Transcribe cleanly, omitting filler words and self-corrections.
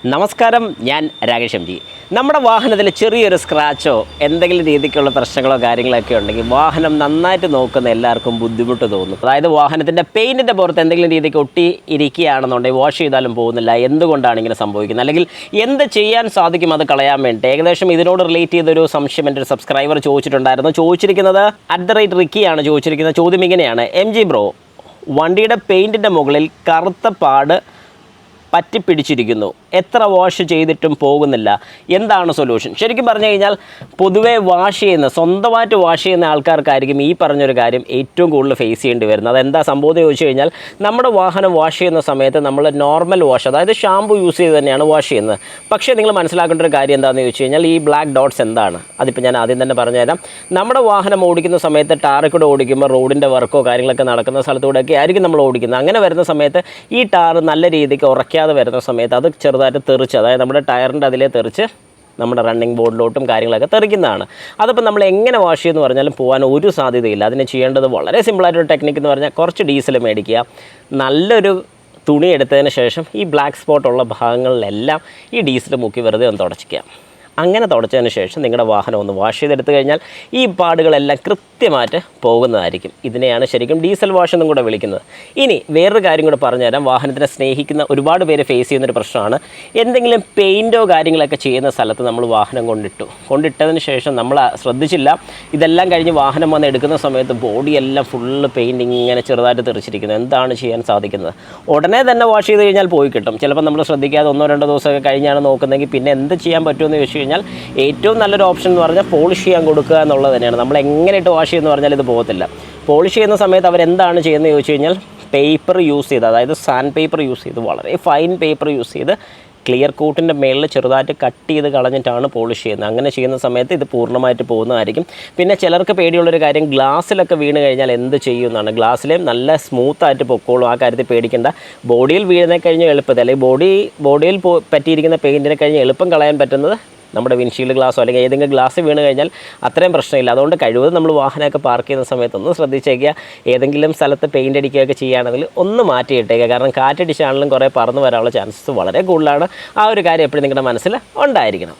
നമസ്കാരം, ഞാൻ Rakesh M G. നമ്മുടെ വാഹനത്തിൽ ചെറിയൊരു സ്ക്രാച്ചോ എന്തെങ്കിലും രീതിക്കുള്ള പ്രശ്നങ്ങളോ കാര്യങ്ങളൊക്കെ ഉണ്ടെങ്കിൽ വാഹനം നന്നായിട്ട് നോക്കുന്ന എല്ലാവർക്കും ബുദ്ധിമുട്ട് തോന്നും. അതായത് വാഹനത്തിൻ്റെ പെയിൻറ്റിൻ്റെ പുറത്ത് എന്തെങ്കിലും രീതിക്ക് ഒട്ടി ഇരിക്കുകയാണെന്നുണ്ടെങ്കിൽ വാഷ് ചെയ്താലും പോകുന്നില്ല, എന്തുകൊണ്ടാണ് ഇങ്ങനെ സംഭവിക്കുന്നത്, അല്ലെങ്കിൽ എന്ത് ചെയ്യാൻ സാധിക്കും അത് കളയാൻ വേണ്ടി. ഏകദേശം ഇതിനോട് റിലേറ്റ് ചെയ്തൊരു സംശയം എൻ്റെ ഒരു സബ്സ്ക്രൈബർ ചോദിച്ചിട്ടുണ്ടായിരുന്നു. ചോദിച്ചിരിക്കുന്നത് @റിക്കിയാണ് ചോദിച്ചിരിക്കുന്ന ചോദ്യം ഇങ്ങനെയാണ്: എം ജി ബ്രോ, വണ്ടിയുടെ പെയിൻറ്റിൻ്റെ മുകളിൽ കറുത്ത പാട് പറ്റിപ്പിടിച്ചിരിക്കുന്നു, എത്ര വാഷ് ചെയ്തിട്ടും പോകുന്നില്ല, എന്താണ് സൊല്യൂഷൻ? ശരിക്കും പറഞ്ഞു കഴിഞ്ഞാൽ പൊതുവേ സ്വന്തമായിട്ട് വാഷ് ചെയ്യുന്ന ആൾക്കാർക്കായിരിക്കും ഈ പറഞ്ഞൊരു കാര്യം ഏറ്റവും കൂടുതൽ ഫേസ് ചെയ്യേണ്ടി വരുന്നത്. അതെന്താ സംഭവം എന്ന് ചോദിച്ചു കഴിഞ്ഞാൽ, നമ്മുടെ വാഹനം വാഷ് ചെയ്യുന്ന സമയത്ത് നമ്മൾ നോർമൽ വാഷ്, അതായത് ഷാമ്പു യൂസ് ചെയ്ത് തന്നെയാണ് വാഷ് ചെയ്യുന്നത്. പക്ഷേ നിങ്ങൾ മനസ്സിലാക്കേണ്ട ഒരു കാര്യം എന്താണെന്ന് ചോദിച്ചു കഴിഞ്ഞാൽ, ഈ ബ്ലാക്ക് ഡോട്ട്സ് എന്താണ്? അതിപ്പോൾ ഞാൻ ആദ്യം തന്നെ പറഞ്ഞുതരാം. നമ്മുടെ വാഹനം ഓടിക്കുന്ന സമയത്ത് ടാറിൽ കൂടെ ഓടിക്കുമ്പോൾ റോഡിൻ്റെ വർക്കോ കാര്യങ്ങളൊക്കെ നടക്കുന്ന സ്ഥലത്തൂടെയൊക്കെ ആയിരിക്കും നമ്മൾ ഓടിക്കുന്നത്. അങ്ങനെ വരുന്ന സമയത്ത് ഈ ടാറ് നല്ല രീതിക്ക് ഉറയ്ക്കാതെ വരുന്ന സമയത്ത് അത് ചെറുതായിട്ട് തെറിച്ച്, അതായത് നമ്മുടെ ടയറിൻ്റെ അതിലേ തെറിച്ച് നമ്മുടെ റണ്ണിങ് ബോർഡിലോട്ടും കാര്യങ്ങളൊക്കെ തെറിക്കുന്നതാണ്. അതിപ്പോൾ നമ്മൾ എങ്ങനെ വാഷ് ചെയ്യുമെന്ന് പറഞ്ഞാലും പോകാൻ ഒരു സാധ്യതയില്ല. അതിന് ചെയ്യേണ്ടത് വളരെ സിമ്പിളായിട്ടൊരു ടെക്നിക്ക് എന്ന് പറഞ്ഞാൽ, കുറച്ച് ഡീസൽ മേടിക്കുക, നല്ലൊരു തുണി എടുത്തതിന് ശേഷം ഈ ബ്ലാക്ക് സ്പോട്ടുള്ള ഭാഗങ്ങളിലെല്ലാം ഈ ഡീസൽ മുക്കി വെറുതെ ഒന്ന് തുടച്ചിക്കുക. അങ്ങനെ തുടച്ചതിന് ശേഷം നിങ്ങളുടെ വാഹനം ഒന്ന് വാഷ് ചെയ്തെടുത്തു കഴിഞ്ഞാൽ ഈ പാടുകളെല്ലാം കൃത്യമായിട്ട് പോകുന്നതായിരിക്കും. ഇതിനെയാണ് ശരിക്കും ഡീസൽ വാഷ് എന്നും കൂടെ വിളിക്കുന്നത്. ഇനി വേറൊരു കാര്യം കൂടെ പറഞ്ഞുതരാം. വാഹനത്തിനെ സ്നേഹിക്കുന്ന ഒരുപാട് പേര് ഫേസ് ചെയ്യുന്നൊരു പ്രശ്നമാണ്, എന്തെങ്കിലും പെയിൻറ്റോ കാര്യങ്ങളൊക്കെ ചെയ്യുന്ന സ്ഥലത്ത് നമ്മൾ വാഹനം കൊണ്ടിട്ടതിന് ശേഷം നമ്മൾ ശ്രദ്ധിച്ചില്ല. ഇതെല്ലാം കഴിഞ്ഞ് വാഹനം വന്ന് എടുക്കുന്ന സമയത്ത് ബോഡിയെല്ലാം ഫുള്ള് പെയിൻറ്റ് ഇങ്ങനെ ചെറുതായിട്ട് തെറിച്ചിരിക്കുന്നു. എന്താണ് ചെയ്യാൻ സാധിക്കുന്നത്? ഉടനെ തന്നെ വാഷ് ചെയ്ത് കഴിഞ്ഞാൽ പോയി കിട്ടും. ചിലപ്പോൾ നമ്മൾ ശ്രദ്ധിക്കാതെ 1-2 ദിവസമൊക്കെ കഴിഞ്ഞാണ് നോക്കുന്നതെങ്കിൽ പിന്നെ എന്ത് ചെയ്യാൻ പറ്റുമെന്ന് ചോദിച്ചു കഴിഞ്ഞാൽ, ഏറ്റവും നല്ലൊരു ഓപ്ഷൻ എന്ന് പറഞ്ഞാൽ പോളിഷ് ചെയ്യാൻ കൊടുക്കുക എന്നുള്ളത് തന്നെയാണ്. നമ്മൾ എങ്ങനെ ഇട്ട് വാഷ് ചെയ്യുമെന്ന് പറഞ്ഞാൽ ഇത് പോകത്തില്ല. പോളിഷ് ചെയ്യുന്ന സമയത്ത് അവരെന്താണ് ചെയ്യുന്നത് ചോദിച്ചു കഴിഞ്ഞാൽ, പേപ്പർ യൂസ് ചെയ്ത്, അതായത് സാൻഡ് പേപ്പർ യൂസ് ചെയ്ത്, വളരെ ഫൈൻ പേപ്പർ യൂസ് ചെയ്ത് ക്ലിയർ കോട്ടിൻ്റെ മേളിൽ ചെറുതായിട്ട് കട്ട് ചെയ്ത് കളഞ്ഞിട്ടാണ് പോളിഷ് ചെയ്യുന്നത്. അങ്ങനെ ചെയ്യുന്ന സമയത്ത് ഇത് പൂർണ്ണമായിട്ട് പോകുന്നതായിരിക്കും. പിന്നെ ചിലർക്ക് പേടിയുള്ളൊരു കാര്യം, ഗ്ലാസ്സിലൊക്കെ വീണ് കഴിഞ്ഞാൽ എന്ത് ചെയ്യുമെന്നാണ്. ഗ്ലാസ്സിലേയും നല്ല സ്മൂത്തായിട്ട് പൊക്കോളും, ആ കാര്യത്തിൽ പേടിക്കേണ്ട. ബോഡിയിൽ വീഴുന്നതിനെ കഴിഞ്ഞ് എളുപ്പത്തിൽ, അല്ലെങ്കിൽ ബോഡിയിൽ പറ്റിയിരിക്കുന്ന പെയിൻറ്റിനെ കഴിഞ്ഞ് എളുപ്പം കളയാൻ പറ്റുന്നത് നമ്മുടെ വിൻഷീൽഡ് ഗ്ലാസ്സോ അല്ലെങ്കിൽ ഏതെങ്കിലും ഗ്ലാസ് വീണ് കഴിഞ്ഞാൽ അത്രയും പ്രശ്നമില്ല. അതുകൊണ്ട് കഴിവതും നമ്മൾ വാഹനമൊക്കെ പാർക്ക് ചെയ്യുന്ന സമയത്ത് ഒന്ന് ശ്രദ്ധിച്ചേക്കുക. ഏതെങ്കിലും സ്ഥലത്ത് പെയിൻ്റ് അടിക്കുകയൊക്കെ ചെയ്യുകയാണെങ്കിൽ ഒന്ന് മാറ്റിയിട്ടേക്കുക. കാരണം കാറ്റടിച്ചാണെങ്കിലും കുറേ പറന്ന് വരാനുള്ള ചാൻസസ് വളരെ കൂടുതലാണ്. ആ ഒരു കാര്യം എപ്പോഴും നിങ്ങളുടെ മനസ്സിൽ ഉണ്ടായിരിക്കണം.